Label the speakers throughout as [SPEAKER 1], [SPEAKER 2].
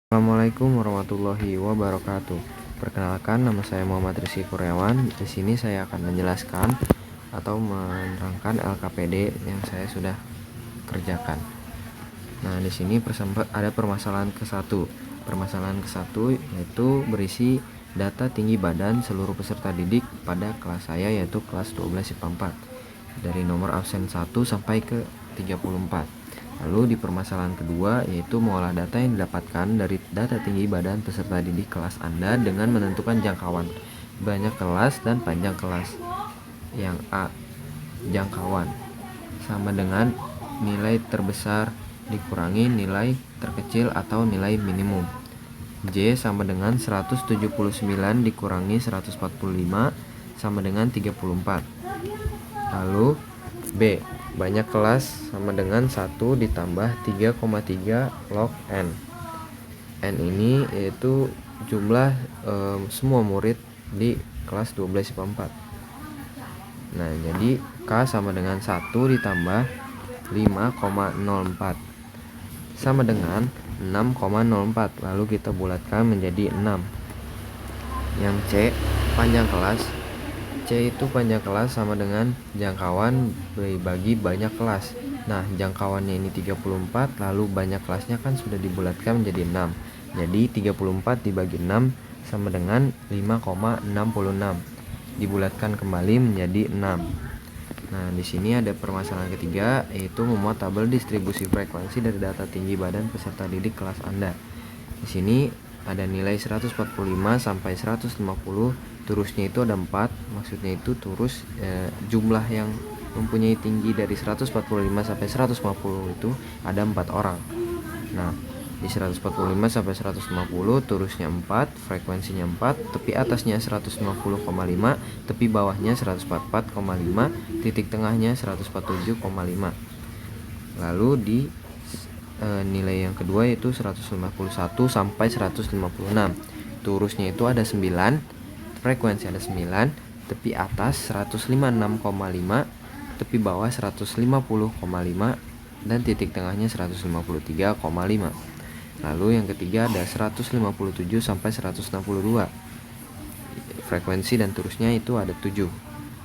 [SPEAKER 1] Assalamualaikum warahmatullahi wabarakatuh. Perkenalkan, nama saya Muhammad Rizky Kurniawan. Di sini saya akan menjelaskan atau menerangkan LKPD yang saya sudah kerjakan. Nah, di sini ada permasalahan ke-1. Permasalahan ke-1 yaitu berisi data tinggi badan seluruh peserta didik pada kelas saya, yaitu kelas 12 IPA 4, dari nomor absen 1 sampai ke 34. Lalu di permasalahan kedua yaitu mengolah data yang didapatkan dari data tinggi badan peserta didik kelas Anda dengan menentukan jangkauan banyak kelas dan panjang kelas. Yang A, jangkauan sama dengan nilai terbesar dikurangi nilai terkecil atau nilai minimum. J sama dengan 179 dikurangi 145 sama dengan 34. Lalu B, banyak kelas sama dengan 1 ditambah 3,3 log N. N ini yaitu jumlah semua murid di kelas 12 IPA 4. Nah, jadi K sama dengan 1 ditambah 5,04 sama dengan 6,04. Lalu kita bulatkan menjadi 6. Yang C, panjang kelas. C itu panjang kelas sama dengan jangkauan bagi banyak kelas. Nah, jangkauannya ini 34, lalu banyak kelasnya kan sudah dibulatkan menjadi 6. Jadi 34 dibagi 6 sama dengan 5,66. Dibulatkan kembali menjadi 6. Nah, di sini ada permasalahan ketiga, yaitu memuat tabel distribusi frekuensi dari data tinggi badan peserta didik kelas Anda. Di sini ada nilai 145 sampai 150, turusnya itu ada 4, maksudnya itu turus jumlah yang mempunyai tinggi dari 145 sampai 150 itu ada 4 orang. Nah, di 145 sampai 150 turusnya 4, frekuensinya 4, tepi atasnya 150,5, tepi bawahnya 144,5, titik tengahnya 147,5. Lalu di nilai yang kedua yaitu 151 sampai 156. Turusnya itu ada 9, frekuensi ada 9, tepi atas 156,5, tepi bawah 150,5, dan titik tengahnya 153,5. Lalu yang ketiga ada 157 sampai 162. Frekuensi dan turusnya itu ada 7.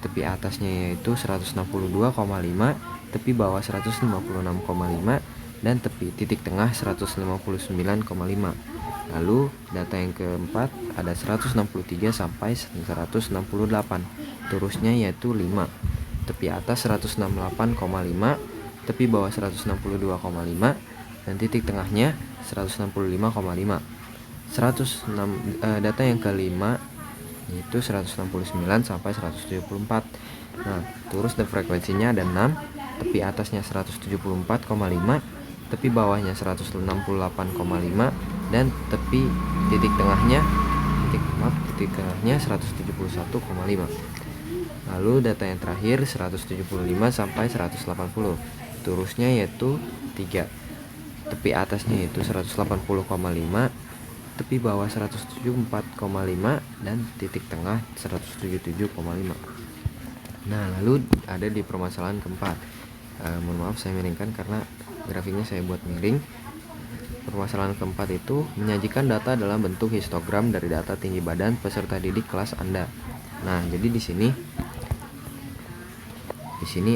[SPEAKER 1] Tepi atasnya yaitu 162,5, tepi bawah 156,5, dan tepi titik tengah 159,5. Lalu data yang keempat ada 163 sampai 168. Turusnya yaitu 5. Tepi atas 168,5, tepi bawah 162,5, dan titik tengahnya 165,5. Data yang kelima yaitu 169 sampai 174. Nah, turus dan frekuensinya ada 6, tepi atasnya 174,5, tepi bawahnya 168,5, dan titik tengahnya 171,5. Lalu data yang terakhir 175 sampai 180. Turusnya yaitu 3. Tepi atasnya yaitu 180,5, tepi bawah 174,5, dan titik tengah 177,5. Nah, lalu ada di permasalahan keempat. Mohon maaf saya miringkan karena grafiknya saya buat miring. Permasalahan keempat itu menyajikan data dalam bentuk histogram dari data tinggi badan peserta didik kelas Anda. Nah, jadi di sini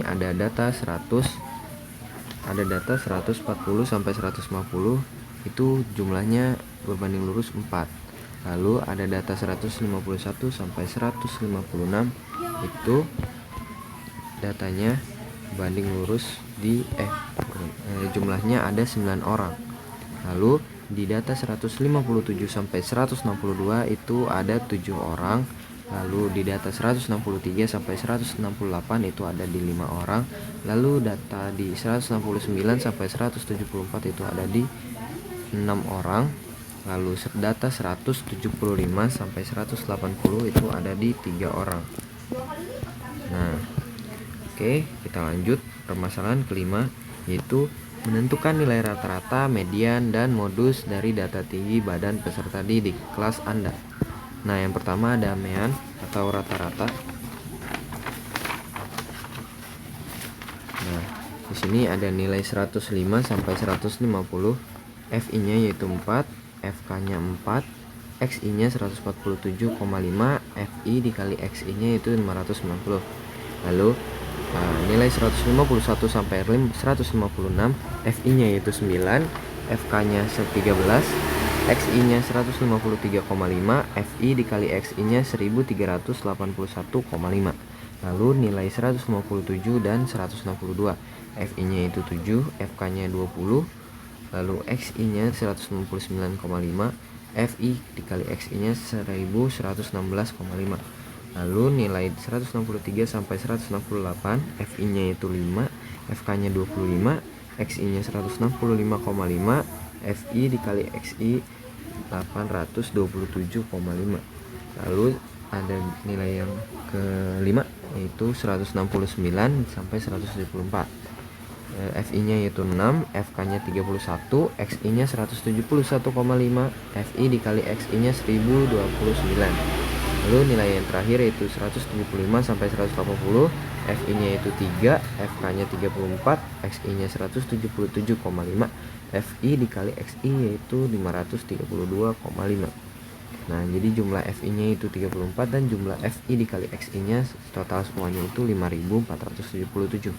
[SPEAKER 1] ada data 140 sampai 150, itu jumlahnya berbanding lurus 4. Lalu ada data 151 sampai 156, itu datanya banding lurus jumlahnya ada 9 orang. Lalu di data 157 sampai 162 itu ada 7 orang. Lalu di data 163 sampai 168 itu ada di 5 orang. Lalu data di 169 sampai 174 itu ada di 6 orang. Lalu data 175 sampai 180 itu ada di 3 orang. Nah, oke, kita lanjut permasalahan kelima, yaitu menentukan nilai rata-rata, median, dan modus dari data tinggi badan peserta didik kelas Anda. Nah, yang pertama ada mean atau rata-rata. Nah, di sini ada nilai 105 sampai 150, FI-nya yaitu 4, FK-nya 4, XI-nya 147,5, FI dikali XI-nya itu 590. Lalu nilai 151 sampai 156, FI-nya yaitu 9, FK-nya 13, XI-nya 153,5, FI dikali XI-nya 1381,5. Lalu nilai 157 dan 162, FI-nya itu 7, FK-nya 20, lalu XI-nya 169,5, FI dikali XI-nya 1116,5. Lalu nilai 163 sampai 168, FI-nya itu 5, FK-nya 25, XI-nya 165,5, FI dikali XI 827,5. Lalu ada nilai yang kelima yaitu 169 sampai 174. FI-nya yaitu 6, FK-nya 31, XI-nya 171,5, FI dikali XI-nya 1029. Lalu nilai yang terakhir yaitu 175 sampai 180, FI-nya yaitu 3, FK-nya 34, XI-nya 177,5, FI dikali XI yaitu 532,5. Nah, jadi jumlah FI-nya itu 34 dan jumlah FI dikali XI-nya total semuanya itu 5477.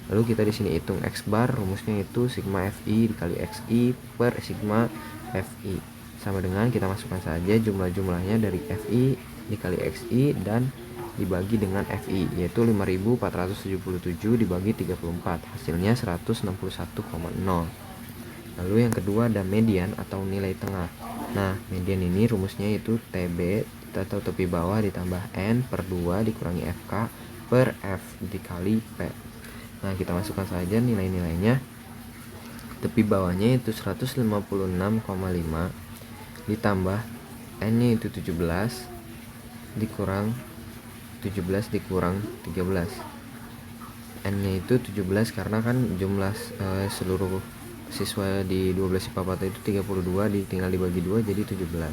[SPEAKER 1] Lalu kita di sini hitung X bar, rumusnya itu sigma FI dikali XI per sigma FI. Sama dengan kita masukkan saja jumlah-jumlahnya dari FI dikali XI dan dibagi dengan FI, yaitu 5477 dibagi 34, hasilnya 161,0. Lalu yang kedua ada median atau nilai tengah. Nah, median ini rumusnya itu TB atau tepi bawah ditambah N per 2 dikurangi FK per F dikali P. Nah, kita masukkan saja nilai-nilainya. Tepi bawahnya itu 156,5 ditambah N-nya itu 17 dikurang 13. N-nya itu 17 karena kan jumlah seluruh siswa di 12 IPA 4 itu 32, tinggal dibagi 2 jadi 17.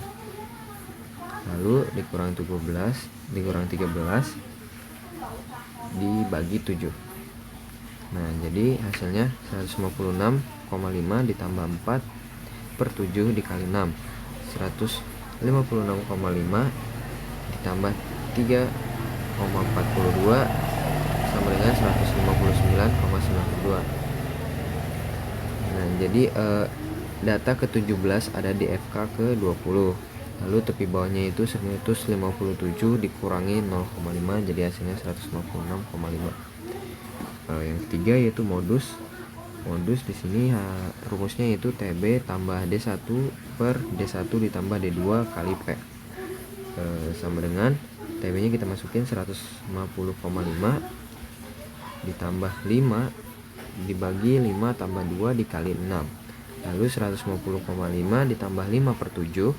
[SPEAKER 1] Lalu dikurang 17 dikurang 13 dibagi 7. Nah, jadi hasilnya 156,5 ditambah 4 per 7 dikali 6, 156,5 ditambah 3,42 sama dengan 159,92. Nah, jadi data ke-17 ada di FK ke-20. Lalu tepi bawahnya itu 157 dikurangi 0,5 jadi hasilnya 156,5. Yang ketiga yaitu modus. Modus di sini rumusnya itu TB tambah D1 per D1 ditambah D2 kali P. Sama dengan TB nya kita masukin 150,5 ditambah 5 dibagi 5 tambah 2 dikali 6. Lalu 150,5 ditambah 5 per 7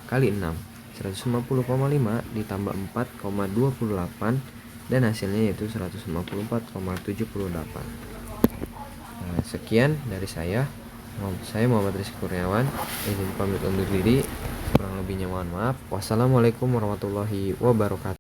[SPEAKER 1] kali 6, 150,5 ditambah 4,28 dan hasilnya yaitu 154,78. Nah, sekian dari saya Muhammad Rizky Kurniawan, izin pamit undur diri, kurang lebihnya mohon maaf. Wassalamualaikum warahmatullahi wabarakatuh.